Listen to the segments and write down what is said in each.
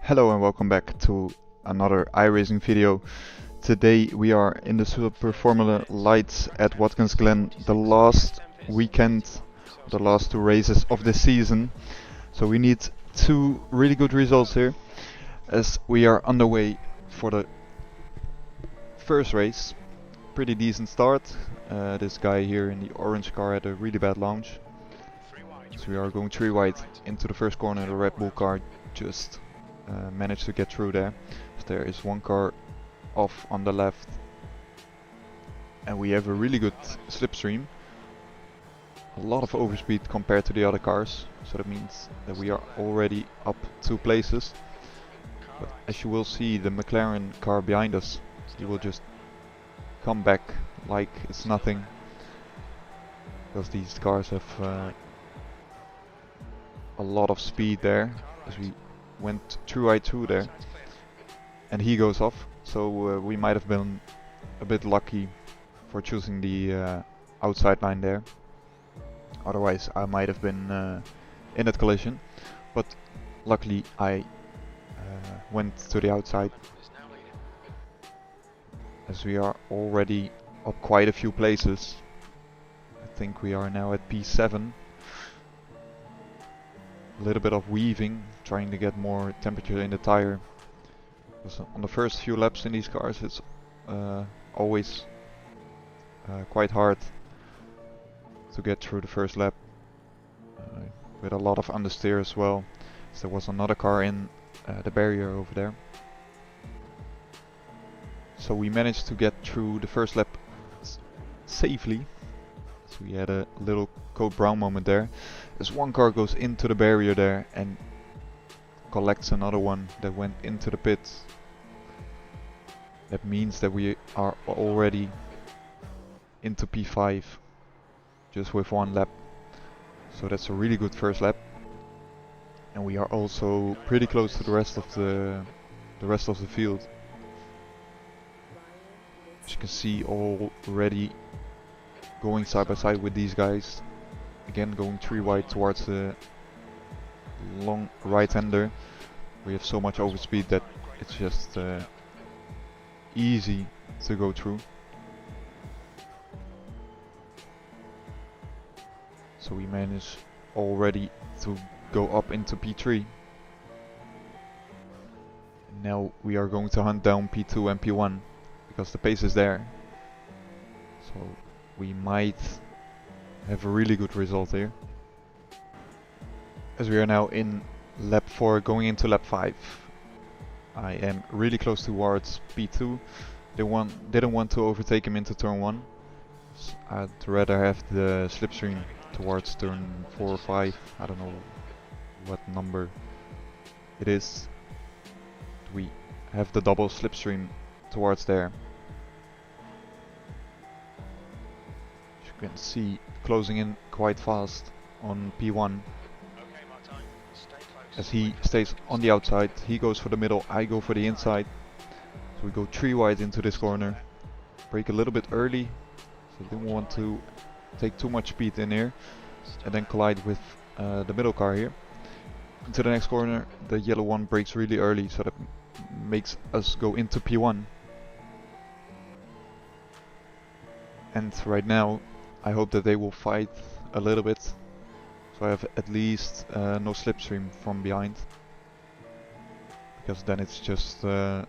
Hello and welcome back to another iRacing video. Today we are in the Super Formula Lights at Watkins Glen, the last weekend, the last two races of the season. So we need two really good results here as we are underway for the first race. Pretty decent start. This guy here in the orange car had a really bad launch. So we are going 3 wide into the first corner. The Red Bull car just managed to get through there. So there is one car off on the left, and we have a really good slipstream. A lot of overspeed compared to the other cars, so that means that we are already up 2 places. But as you will see, the McLaren car behind us, he will just come back like it's nothing, because these cars have a lot of speed there, as we went right through there, and he goes off. So we might have been a bit lucky for choosing the outside line there. Otherwise I might have been in that collision, but luckily I went to the outside, as we are already up quite a few places. I think we are now at P7. A little bit of weaving, trying to get more temperature in the tire. Because on the first few laps in these cars it's always quite hard to get through the first lap, with a lot of understeer as well. So there was another car in the barrier over there. So we managed to get through the first lap safely. So we had a little Code Brown moment there, as one car goes into the barrier there and collects another one that went into the pits. That means that we are already into P5 just with one lap. So that's a really good first lap, and we are also pretty close to the rest of the field. As you can see, already going side by side with these guys. Again, going 3 wide towards the long right-hander. We have so much overspeed that it's just easy to go through. So we managed already to go up into P3. Now we are going to hunt down P2 and P1, because the pace is there. So we might have a really good result here. As we are now in lap 4 going into lap 5. I am really close towards P2. Didn't want to overtake him into turn 1. I'd rather have the slipstream towards turn 4 or 5. I don't know what number it is. We have the double slipstream towards there. As you can see, closing in quite fast on P1. As he stays on the outside, he goes for the middle, I go for the inside. So we go 3 wide into this corner. Brake a little bit early, so didn't want to take too much speed in here, and then collide with the middle car here. Into the next corner, the yellow one brakes really early, so that makes us go into P1. And right now I hope that they will fight a little bit, so I have at least no slipstream from behind, because then it's just a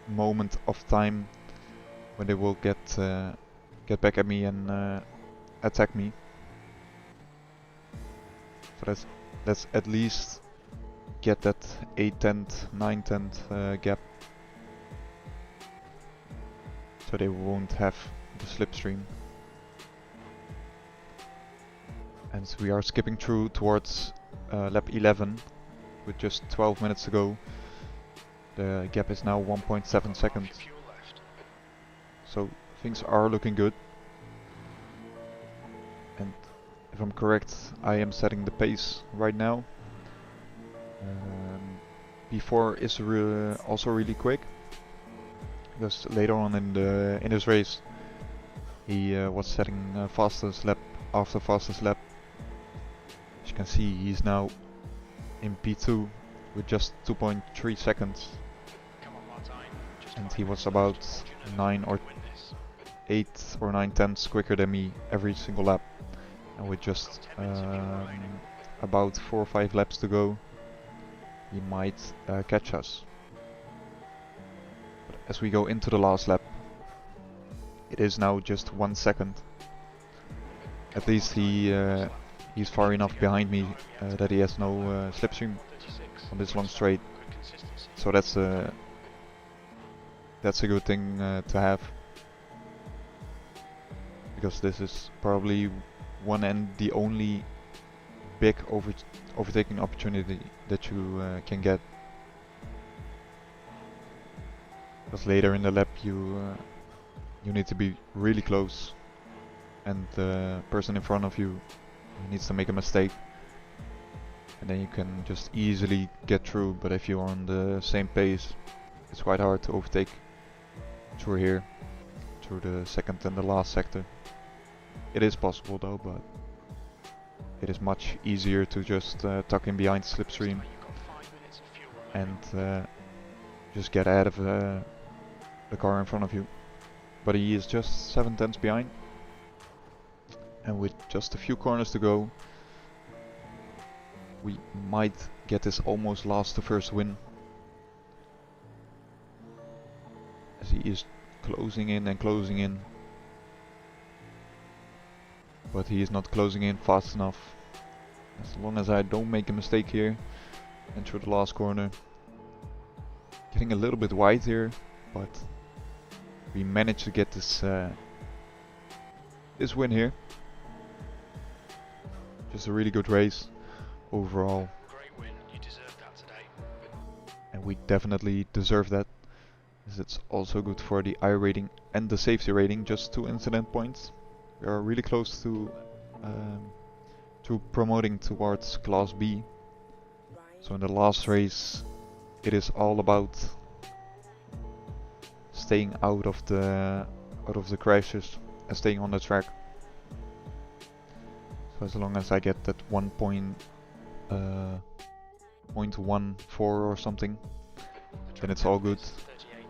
moment of time when they will get back at me and attack me. So let's at least get that 8/10, 9/10 gap, so they won't have the slipstream. And so we are skipping through towards lap 11 with just 12 minutes to go. The gap is now 1.7 seconds. So things are looking good. And if I'm correct, I am setting the pace right now. P4 is also really quick, because later on in this race he was setting fastest lap after fastest lap. As you can see, he's now in P2 with just 2.3 seconds, and he was about 9 or 8 or 9 tenths quicker than me every single lap, and with just about 4 or 5 laps to go, he might catch us. But as we go into the last lap, it is now just 1 second. At least he's far enough behind me that he has no slipstream on this long straight. So that's a good thing to have, because this is probably one and the only big overtaking opportunity that you can get. Because later in the lap you need to be really close, and the person in front of you needs to make a mistake, and then you can just easily get through. But if you're on the same pace, it's quite hard to overtake through here, through the second and the last sector. It is possible though, but it is much easier to just tuck in behind slipstream and just get ahead of the car in front of you. But he is just 7 tenths behind, and with just a few corners to go, we might get this almost last to first win, as he is closing in and closing in, but he is not closing in fast enough. As long as I don't make a mistake here and through the last corner, getting a little bit wide here, but we managed to get this this win here. Just a really good race overall. Great win, you deserve that today. And we definitely deserve that, as it's also good for the Irating and the safety rating. Just 2 incident points. We are really close to promoting towards Class B. So in the last race, it is all about staying out of the crashes and staying on the track. So as long as I get that 1.14 or something, then it's all good.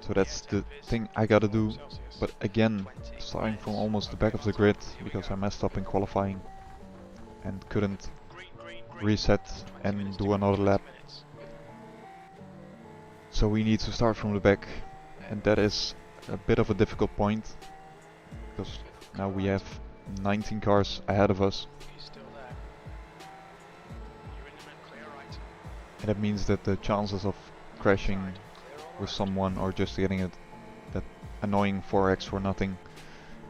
So that's the thing I gotta do. But again, starting from almost the back of the grid, because I messed up in qualifying and couldn't reset and do another lap. So we need to start from the back, and that is a bit of a difficult point, because now we have 19 cars ahead of us. And that means that the chances of crashing with someone or just getting that annoying 4x for nothing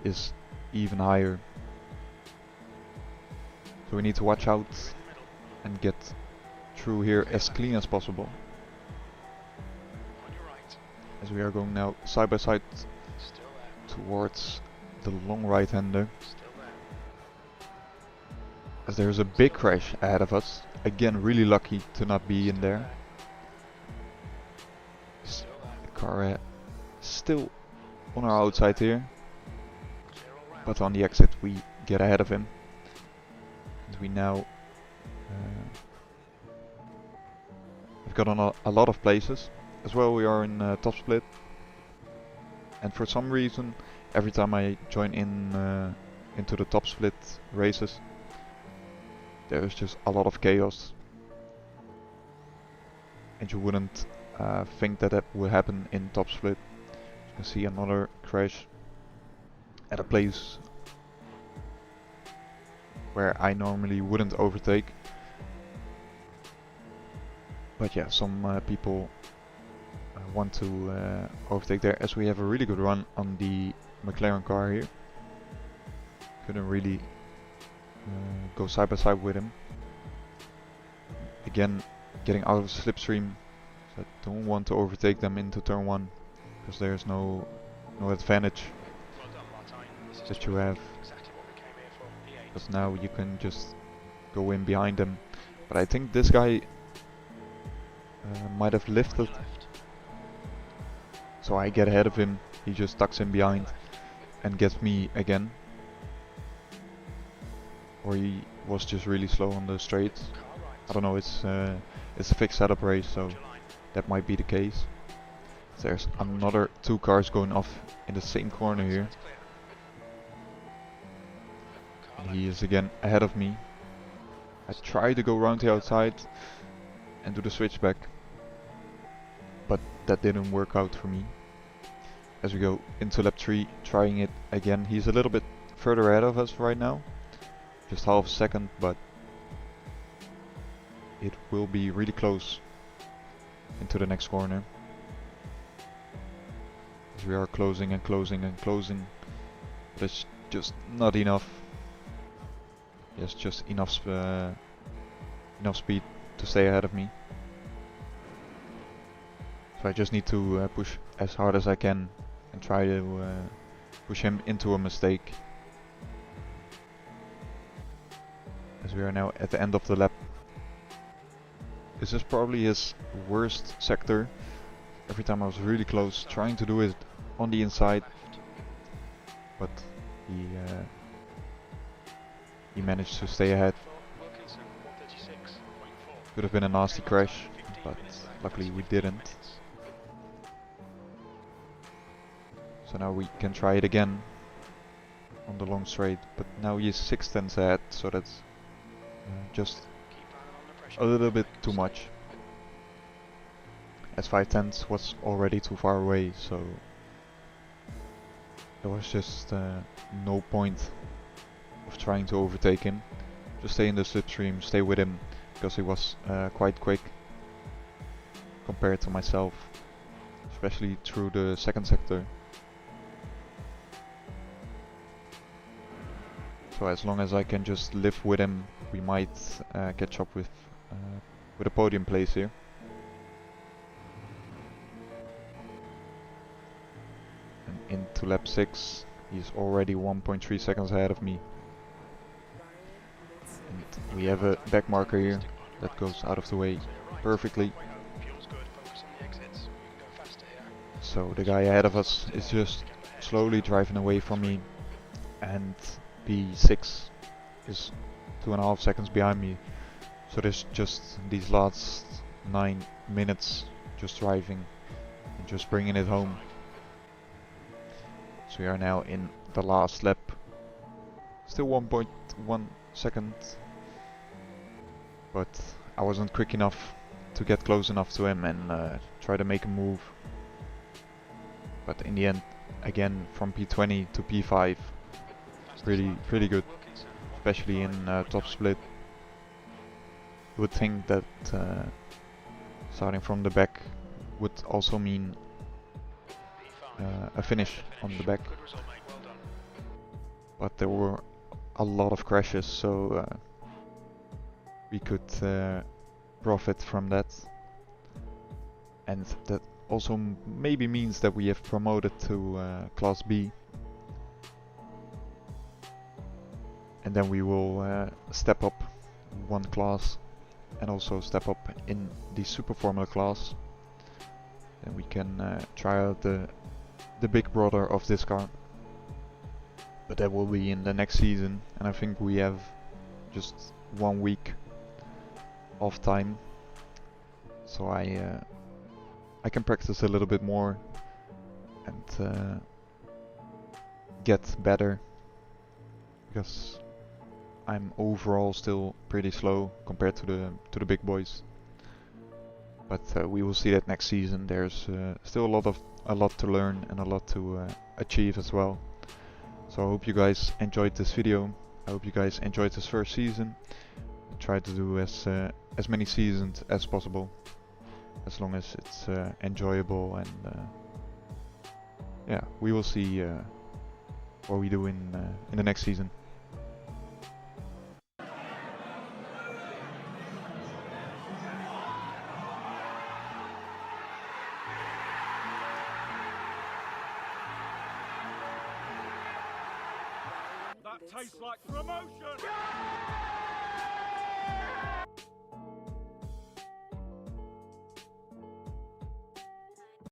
is even higher. So we need to watch out and get through here as clean as possible, as we are going now side by side towards the long right-hander, as there's a big crash ahead of us. Again, really lucky to not be in there. The car still on our outside here, but on the exit we get ahead of him. And we now have got on a lot of places. As well, we are in top split, and for some reason, every time I join in into the top split races, there is just a lot of chaos, and you wouldn't think that that would happen in top split. You can see another crash at a place where I normally wouldn't overtake, but yeah, some people want to overtake there, as we have a really good run on the McLaren car here. Couldn't really go side by side with him. Again, getting out of the slipstream, so I don't want to overtake them into turn 1, because there's no advantage that you have, because now you can just go in behind them. But I think this guy might have lifted, so I get ahead of him. He just tucks in behind and gets me again, or he was just really slow on the straights. I don't know, it's a fixed setup race, so that might be the case. There's another 2 cars going off in the same corner here. And he is again ahead of me. I try to go around the outside and do the switchback, but that didn't work out for me. As we go into lap 3, trying it again. He's a little bit further ahead of us right now. Just half a second, but it will be really close into the next corner. As we are closing and closing and closing. But it's just not enough. Yes, just enough speed to stay ahead of me. So I just need to push as hard as I can and try to push him into a mistake. As we are now at the end of the lap. This is probably his worst sector. Every time I was really close, trying to do it on the inside, but he managed to stay ahead. Could have been a nasty crash, but luckily we didn't. So now we can try it again on the long straight, but now he is 6/10 ahead, so that's just a little bit too much. As 5/10 was already too far away, so there was just no point of trying to overtake him. Just stay in the slipstream, stay with him, because he was quite quick compared to myself, especially through the second sector. So as long as I can just live with him, we might catch up with a podium place here. And into lap 6, he's already 1.3 seconds ahead of me. And we have a back marker here that goes out of the way perfectly. So the guy ahead of us is just slowly driving away from me, and P6 is 2.5 seconds behind me. So there's just these last 9 minutes just driving and just bringing it home. So we are now in the last lap. Still 1.1 second, but I wasn't quick enough to get close enough to him and try to make a move. But in the end, again from P20 to P5, pretty good, especially in top split. You would think that starting from the back would also mean a finish on the back, but there were a lot of crashes, so we could profit from that, and that also maybe means that we have promoted to Class B, and then we will step up one class and also step up in the Super Formula class, and we can try out the big brother of this car. But that will be in the next season, and I think we have just 1 week off time, so I can practice a little bit more and get better, because I'm overall still pretty slow compared to the big boys. But we will see that next season. There's still a lot to learn and a lot to achieve as well. So I hope you guys enjoyed this video. I hope you guys enjoyed this first season. I try to do as many seasons as possible, as long as it's enjoyable, and yeah, we will see what we do in the next season. That tastes like promotion!